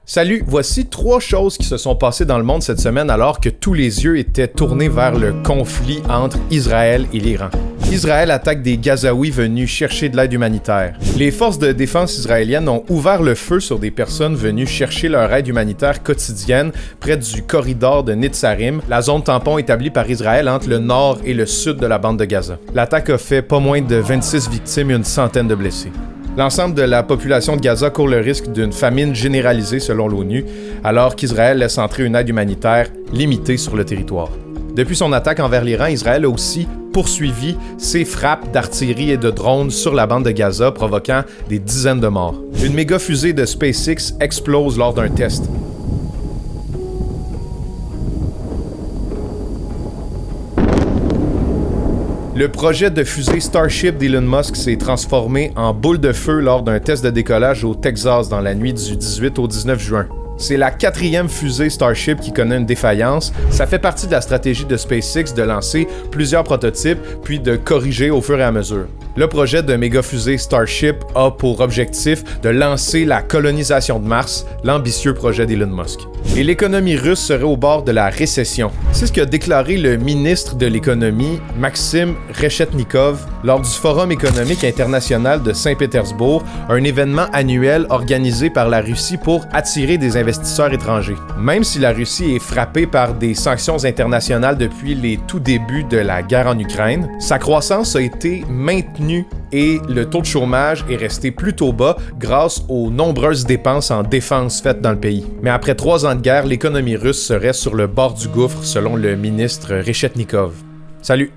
Salut, voici 3 choses qui se sont passées dans le monde cette semaine alors que tous les yeux étaient tournés vers le conflit entre Israël et l'Iran. Israël attaque des Gazaouis venus chercher de l'aide humanitaire. Les forces de défense israéliennes ont ouvert le feu sur des personnes venues chercher leur aide humanitaire quotidienne près du corridor de Netzarim, la zone tampon établie par Israël entre le nord et le sud de la bande de Gaza. L'attaque a fait pas moins de 26 victimes et une centaine de blessés. L'ensemble de la population de Gaza court le risque d'une famine généralisée selon l'ONU, alors qu'Israël laisse entrer une aide humanitaire limitée sur le territoire. Depuis son attaque envers l'Iran, Israël a aussi poursuivi ses frappes d'artillerie et de drones sur la bande de Gaza, provoquant des dizaines de morts. Une méga fusée de SpaceX explose lors d'un test. Le projet de fusée Starship d'Elon Musk s'est transformé en boule de feu lors d'un test de décollage au Texas dans la nuit du 18 au 19 juin. C'est la 4e fusée Starship qui connaît une défaillance. Ça fait partie de la stratégie de SpaceX de lancer plusieurs prototypes puis de corriger au fur et à mesure. Le projet de méga-fusée Starship a pour objectif de lancer la colonisation de Mars, l'ambitieux projet d'Elon Musk. Et l'économie russe serait au bord de la récession. C'est ce qu'a déclaré le ministre de l'économie, Maxime Reshetnikov, lors du Forum économique international de Saint-Pétersbourg, un événement annuel organisé par la Russie pour attirer des investisseurs étrangers. Même si la Russie est frappée par des sanctions internationales depuis les tout débuts de la guerre en Ukraine, sa croissance a été maintenue et le taux de chômage est resté plutôt bas grâce aux nombreuses dépenses en défense faites dans le pays. Mais après 3 ans de guerre, l'économie russe serait sur le bord du gouffre selon le ministre Reshetnikov. Salut!